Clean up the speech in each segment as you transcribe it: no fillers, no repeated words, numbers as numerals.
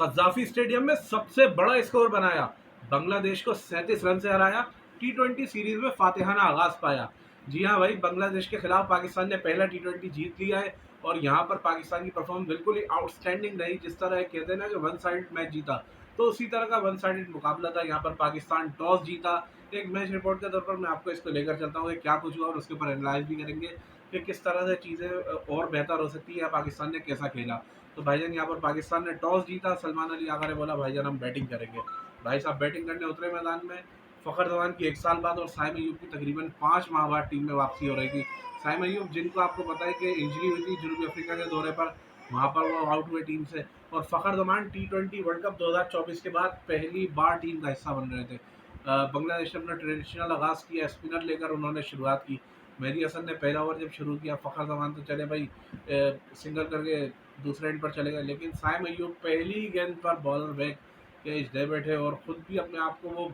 कज़ाफ़ी stadium में सबसे बड़ा स्कोर बनाया, बांग्लादेश को 37 रन से हराया, टी20 सीरीज में फातिहाना आगाज पाया। जी हाँ भाई, बांग्लादेश के खिलाफ पाकिस्तान ने पहला टी20 जीत लिया है और यहाँ पर पाकिस्तान की परफॉर्मेंस बिल्कुल ही आउटस्टैंडिंग रही। जिस तरह कहते हैं ना कि वन साइड मैच जीता, तो उसी तरह का वन साइडेड मुकाबला था। यहाँ पर पाकिस्तान टॉस जीता। एक मैच रिपोर्ट के तौर पर मैं आपको इसको लेकर चलता हूँ कि क्या कुछ हुआ और उसके ऊपर एनालाइज भी करेंगे कि किस तरह से चीज़ें और बेहतर हो सकती है या पाकिस्तान ने कैसा खेला। तो भाईजान यहाँ पर पाकिस्तान ने टॉस जीता। सलमान अली आगा ने बोला भाईजान हम बैटिंग करेंगे। भाई साहब बैटिंग करने उतरे मैदान में। फ़खर जमान की 1 साल बाद और साइम अयूब की तकरीबन 5 माह बाद टीम में वापसी हो रही थी। साइम अयूब जिनको आपको पता है कि इंजरी हुई थी जनूबी अफ्रीका के दौरे पर, वहाँ पर वो आउट हुए टीम से। और फ़खर जमान टी20 वर्ल्ड कप 2024 के बाद पहली बार टीम का हिस्सा बन रहे थे। बांग्लादेश ने अपना ट्रेडिशनल आगाज़ किया, स्पिनर लेकर उन्होंने शुरुआत की। मेहदी हसन ने पहला ओवर जब शुरू किया, फ़खर जमान तो चले भाई सिंगल करके दूसरे एंड पर चले गए, लेकिन साइम अयूब पहली गेंद पर बॉलर बैक कैच दे बैठे और खुद भी अपने आप को वो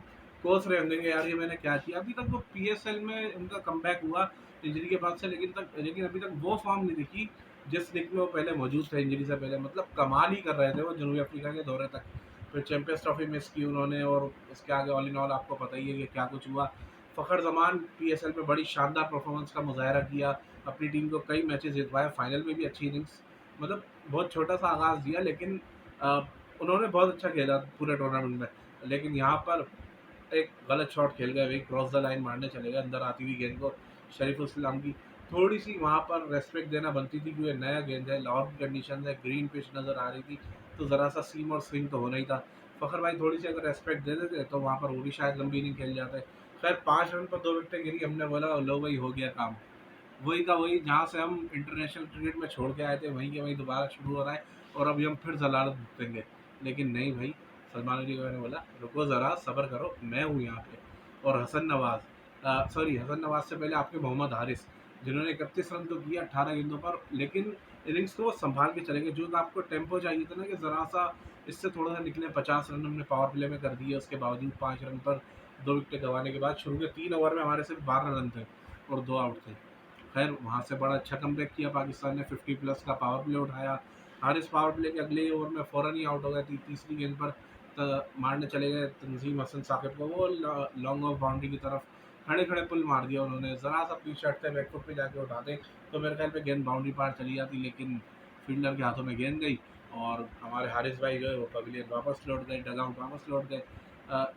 कोस रहे होंगे कि यार ये मैंने क्या किया। अभी तक वो पीएसएल में उनका कमबैक हुआ इंजरी के बाद से, लेकिन अभी तक वो फॉर्म नहीं दिखी जिस लीग में वो पहले मौजूद थे इंजरी से पहले। मतलब कमाल ही कर रहे थे वो जनूबी अफ्रीका के दौरे तक। फिर चैंपियंस ट्रॉफी मिस की उन्होंने और इसके आगे ऑल इन ऑल आपको पता ही है कि क्या कुछ हुआ। फ़खर जमान पीएसएल में बड़ी शानदार परफॉर्मेंस का मुजाहरा किया, अपनी टीम को कई मैचेस जितवाए, फाइनल में भी अच्छी इनिंग्स, मतलब बहुत छोटा सा आगाज़ दिया, लेकिन अ, उन्होंने बहुत अच्छा खेला पूरे टूर्नामेंट में। लेकिन यहाँ पर एक गलत शॉट खेल गए, वही क्रॉस द लाइन मारने चले गए अंदर आती हुई गेंद को शरीफुल इस्लाम की। थोड़ी सी वहाँ पर रेस्पेक्ट देना बनती थी क्योंकि नया गेंद है, लाहौर की कंडीशन है, ग्रीन पिच नज़र आ रही थी, तो ज़रा सा सीम और स्विंग तो होना ही था। फ़खर भाई थोड़ी सी अगर रेस्पेक्ट दे देते तो वहाँ पर वो भी शायद लंबी इनिंग खेल जाते। खैर 5 रन पर 2 विकेटें गिरी, हमने बोला लो भाई हो गया काम। वही का वही जहाँ से हम इंटरनेशनल क्रिकेट में छोड़ के आए थे, वहीं के वहीं दोबारा शुरू हो रहा है और अभी हम फिर जलालत भुगतेंगे। लेकिन नहीं भाई, सलमान अली ने बोला रुको ज़रा सब्र करो, मैं हूँ यहाँ पे। और हसन नवाज, सॉरी हसन नवाज से पहले आपके मोहम्मद हारिस, जिन्होंने 31 रन तो किया 18 गेंदों पर, लेकिन इनिंग्स को वो संभाल के चलेंगे। जो आपको टेम्पो चाहिए था ना कि ज़रा सा इससे थोड़ा सा निकले, 50 रन हमने पावर प्ले में कर दिए, उसके बावजूद 5 रन पर 2 विकेटें गंवाने के बाद शुरू के 3 ओवर में हमारे सिर्फ 12 रन थे और 2 आउट थे। खैर वहाँ से बड़ा अच्छा कमबैक किया पाकिस्तान ने, 50 प्लस का पावर प्ले उठाया। हारिस पावर प्ले के अगले ही ओवर में फ़ौरन ही आउट हो गए थी, तीसरी गेंद पर मारने चले गए तंजीम हसन साकिब को, वो लॉन्ग ऑफ बाउंड्री की तरफ खड़े खड़े पुल मार दिया उन्होंने। ज़रा सा अपनी शर्ट से बैकफुट पे जाके उठा दें तो मेरे ख्याल पे गेंद बाउंड्री पार चली जाती, लेकिन फील्डर के हाथों में गेंद गई और हमारे हारिस भाई जो है वो पवेलियन वापस लौट गए, डगआउट वापस लौट गए।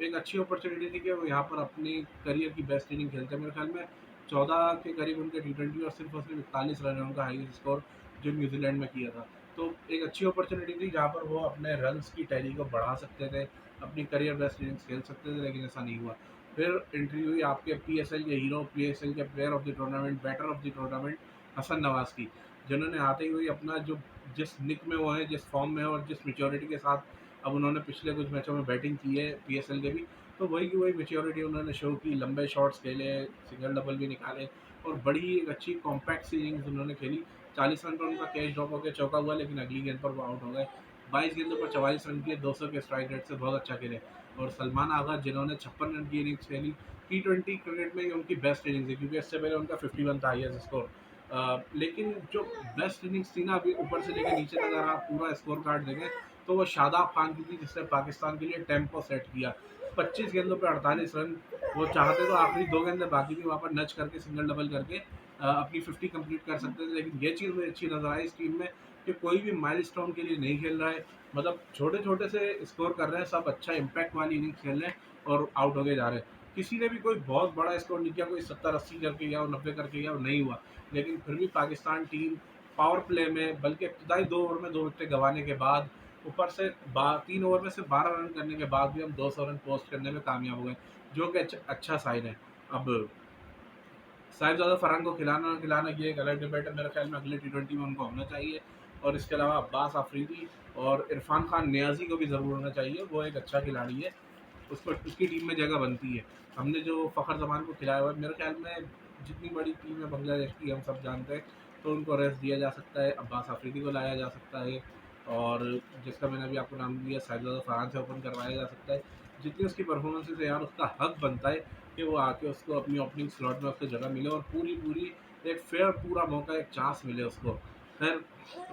एक अच्छी अपॉर्चुनिटी थी कि वो यहाँ पर अपनी करियर की बेस्ट इनिंग खेलते हैं। मेरे ख्याल में 14 के करीब उनके टी20 और सिर्फ और सिर्फ 41 रन है उनका हाईएस्ट स्कोर जो न्यूजीलैंड में किया था। तो एक अच्छी अपॉर्चुनिटी थी जहाँ पर वो अपने रन्स की टैली को बढ़ा सकते थे, अपनी करियर बेस्ट इनिंग्स खेल सकते थे, लेकिन ऐसा नहीं हुआ। फिर एंट्री हुई आपके पीएसएल के हीरो, पीएसएल के player of the tournament, batter of the tournament Hasan Nawaz की, जिन्होंने आते ही हुई अपना जो जिस निक में वो है, जिस फॉर्म में है और जिस मेच्योरिटी के साथ अब उन्होंने पिछले कुछ मैचों में बैटिंग की है पीएसएल के भी, तो वही की वही मेच्योरिटी उन्होंने शो की, लंबे शॉट्स खेले, सिंगल डबल भी निकाले और बड़ी एक अच्छी कॉम्पैक्ट सी इनिंग्स उन्होंने खेली। 40 रन पर उनका कैच ड्रॉप होकर चौका हुआ, लेकिन अगली गेंद पर वो आउट हो गए। 22 गेंदों पर 44 रन किए, 200 के स्ट्राइक रेट से बहुत अच्छा खेले। और सलमान आगा जिन्होंने 56 रन की इनिंग्स खेली, टी20 क्रिकेट में ये उनकी बेस्ट इनिंग्स है क्योंकि इससे पहले उनका 51 था हाईएस्ट स्कोर। लेकिन जो बेस्ट इनिंग्स थी ना, अभी ऊपर से लेकर नीचे तक अगर आप पूरा स्कोर कार्ड देखें तो वो शादाब खान की थी, जिसने पाकिस्तान के लिए टेम्पो सेट किया। 25 गेंदों पे 48 रन, वो चाहते तो आखिरी 2 गेंदें बाकी थी वहाँ पर नच करके सिंगल डबल करके अपनी 50 कंप्लीट कर सकते थे, लेकिन ये चीज़ मुझे अच्छी नज़र आई इस टीम में कि कोई भी माइलस्टोन के लिए नहीं खेल रहा है। मतलब छोटे छोटे से स्कोर कर रहे हैं, सब अच्छा इम्पैक्ट वाली इनिंग्स खेल रहे हैं और आउट होके जा रहे हैं। किसी ने भी कोई बहुत बड़ा स्कोर नहीं किया, कोई 70-80 करके गया और 90 करके गया, और नहीं हुआ। लेकिन फिर भी पाकिस्तान टीम पावर प्ले में, बल्कि इब्तदाई 2 ओवर में 2 विकेटें गंवाने के बाद, ऊपर से 3 ओवर में से 12 रन करने के बाद भी हम 200 रन पोस्ट करने में कामयाब हो गए, जो कि अच्छा साइन है। अब साहिबजादा फरहान को खिलाना ना खिलाना ये एक अलग डिबेट है, मेरे ख्याल में अगले टी20 में उनको होना चाहिए। और इसके अलावा अब्बास आफरीदी और इरफान खान नियाजी को भी ज़रूर होना चाहिए, वो एक अच्छा खिलाड़ी है, उसको उसकी टीम में जगह बनती है। हमने जो फ़खर जमान को खिलाया हुआ है, मेरे ख्याल में जितनी बड़ी टीम है बांग्लादेश की हम सब जानते हैं, तो उनको रेस्ट दिया जा सकता है, अब्बास आफरीदी को लाया जा सकता है और जिसका मैंने अभी आपको नाम दिया साहिबजादा फरहान से ओपन करवाया जा सकता है। जितनी उसकी परफॉर्मेंसेज है यार, उसका हक बनता है कि वो आके उसको अपनी ओपनिंग स्लॉट में उसको जगह मिले और पूरी पूरी एक फेयर पूरा मौका, एक चांस मिले उसको। फिर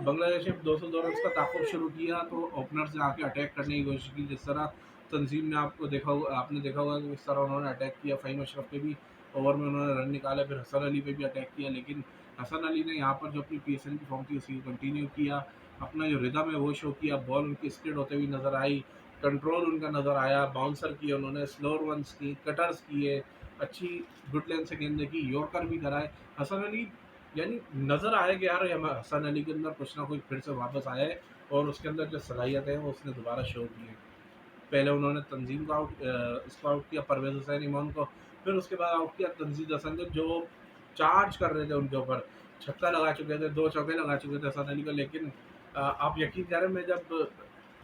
बांग्लादेश ने 202 रन का ताक़ुब शुरू किया तो ओपनर से आके अटैक करने की कोशिश की। जिस तरह तंजीम ने आपने देखा होगा कि किस तरह उन्होंने अटैक किया। फ़हीम अशरफ के भी ओवर में उन्होंने रन निकाले, फिर हसन अली पे भी अटैक किया, लेकिन हसन अली ने यहाँ पर जो अपनी पीएसएल की फॉर्म थी उसी को कंटिन्यू किया। अपना जो रिदम है वो शो किया। बॉल उनकी स्किड होते हुए नज़र आई, कंट्रोल उनका नज़र आया, बाउंसर किए उन्होंने, स्लोअर वंस की, कटर्स किए, अच्छी गुड लेंथ से गेंदें की, यॉर्कर भी कराए। हसन अली यानी नज़र आया कि यार हसन अली के अंदर कुछ ना कुछ फिर से वापस आया है और उसके अंदर जो सलाहियत है वो उसने दोबारा शो की है। पहले उन्होंने तंजीम को इसको आउट किया, परवेज़ हुसैन इमाम को, फिर उसके बाद आउट किया तंजीद हसन को, जो चार्ज कर रहे थे उनके ऊपर। छक्का लगा चुके थे, 2 चौके लगा चुके थे हसन अली को, लेकिन आप यकीन करें मैं जब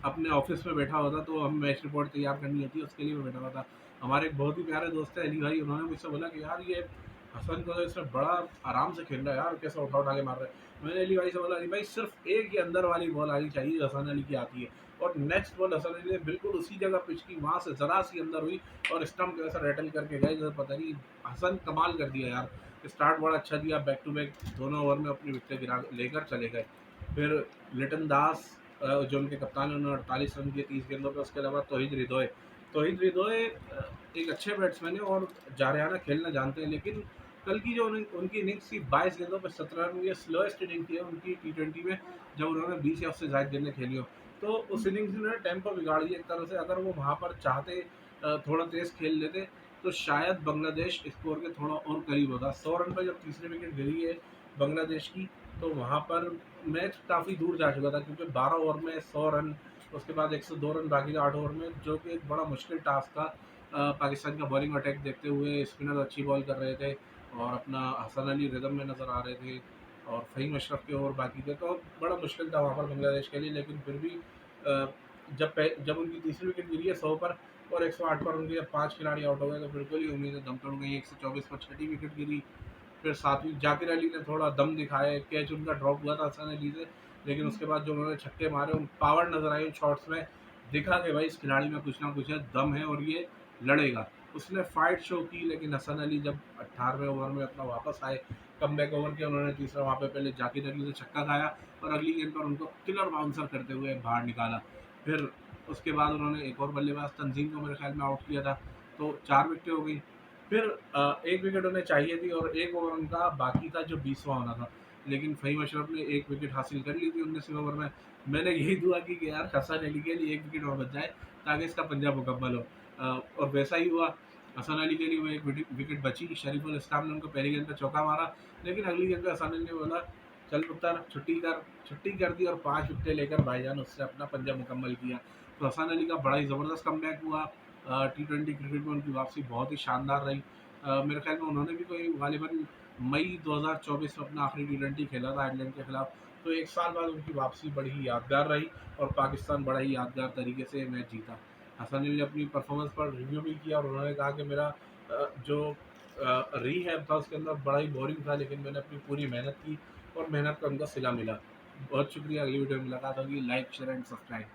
अपने ऑफ़िस में बैठा हुआ था तो हमें मैच रिपोर्ट तैयार करनी होती है, उसके लिए मैं बैठा हुआ था। हमारे एक बहुत ही प्यारे दोस्त हैं अली भाई, उन्होंने मुझसे बोला कि यार ये हसन को तो इसने बड़ा आराम से खेल रहा है यार, कैसे उठा-उठा के मार रहा है। मैंने अली भाई से बोला, अली भाई सिर्फ़ एक ही अंदर वाली बॉल आनी चाहिए जो हसन अली की आती है, और नेक्स्ट बॉल हसन अली ने बिल्कुल उसी जगह पिच की, वहाँ से ज़रा सी अंदर हुई और स्टंप के वैसा रैटल करके गए जैसे पता नहीं। हसन कमाल कर दिया यार, स्टार्ट बड़ा अच्छा दिया, बैक टू बैक दोनों ओवर में अपनी विकेटें गिरा लेकर चले गए। फिर लिटन दास जो उनके कप्तान हैं उन्होंने 48 रन किए 30 गेंदों पे। उसके अलावा तौहीद हृदय एक अच्छे बैट्समैन है और जारहाना खेलना जानते हैं, लेकिन कल की जो उनकी इनिंग्स थी 22 गेंदों पर 17 रन, ये स्लोएस्ट इनिंग थी उनकी टी20 में, जब उन्होंने 20 या उससे ज़्यादा गेंदें खेली हो। तो उस इनिंग्स में उन्होंने टेम्पो बिगाड़ दिया एक तरह से। अगर वो वहाँ पर चाहते थोड़ा तेज़ खेल लेते तो शायद बांग्लादेश स्कोर के थोड़ा और करीब होता। 100 रन पर जब तीसरी विकेट गिरी है बांग्लादेश की, तो वहाँ पर मैच काफ़ी दूर जा चुका था, क्योंकि 12 ओवर में 100 रन, उसके बाद 102 रन बाकी थे 8 ओवर में, जो कि एक बड़ा मुश्किल टास्क था। पाकिस्तान का बॉलिंग अटैक देखते हुए स्पिनर अच्छी बॉल कर रहे थे और अपना हसन अली रिदम में नज़र आ रहे थे और फ़हीम अशरफ के ओवर बाकी थे, तो बड़ा मुश्किल था वहाँ पर बांग्लादेश के लिए। लेकिन फिर भी जब उनकी तीसरी विकेट गिरी है 100 पर और 108 पर उनके 5 खिलाड़ी आउट हो गए, तो बिल्कुल ही उम्मीदें दम तोड़ गई। 124 पर छठी विकेट गिरी। फिर सातवीं जाकिर अली ने थोड़ा दम दिखाया, कैच उनका ड्रॉप हुआ था हसन अली से, लेकिन उसके बाद जो उन्होंने छक्के मारे, उन पावर नज़र आई उन शॉट्स में, दिखा कि भाई इस खिलाड़ी में कुछ ना कुछ है, दम है और ये लड़ेगा। उसने फाइट शो की, लेकिन हसन अली जब 18वें ओवर में अपना वापस आए, कमबैक ओवर किया उन्होंने तीसरा, वहाँ पे पहले जाकिर अली से छक्का खाया और अगली गेंद पर उनको किलर बाउंसर करते हुए बाहर निकाला। फिर उसके बाद उन्होंने एक और बल्लेबाज तंजीम को मेरे ख्याल में आउट किया था, तो 4 विकेटें हो गई। फिर 1 विकेट उन्हें चाहिए थी और 1 ओवर उनका बाकी था जो 20वां होना था, लेकिन फ़हीम अशरफ ने 1 विकेट हासिल कर ली थी 19वें ओवर में। मैंने यही दुआ की कि यार हसन अली के लिए 1 विकेट और बच जाए ताकि इसका पंजा मुकम्मल हो, और वैसा ही हुआ। हसन अली के लिए वो 1 विकेट बची। शरीफुल इस्लाम ने उनको पहली गेंद पे चौका मारा, लेकिन अगली गेंद पे हसन अली ने बोला चल पुत्र छुट्टी कर दी और 5 विकेटें लेकर भाईजान उससे अपना पंजा मुकम्मल किया। तो हसन अली का बड़ा ही ज़बरदस्त कमबैक हुआ। टी20 क्रिकेट में उनकी वापसी बहुत ही शानदार रही। मेरे ख्याल में उन्होंने भी कोई गालिबन मई 2024 में अपना आखिरी टी20 खेला था आयरलैंड के खिलाफ, तो 1 साल बाद उनकी वापसी बड़ी ही यादगार रही और पाकिस्तान बड़ा ही यादगार तरीके से मैच जीता। हसन अली ने अपनी परफॉर्मेंस पर रिव्यू भी किया और उन्होंने कहा कि मेरा जो रीहैब था उसके अंदर बड़ा ही बोरिंग था, लेकिन मैंने अपनी पूरी मेहनत की और मेहनत का उनका सिला मिला। बहुत शुक्रिया। अगली वीडियो में मुलाकात होगी। Like share and subscribe.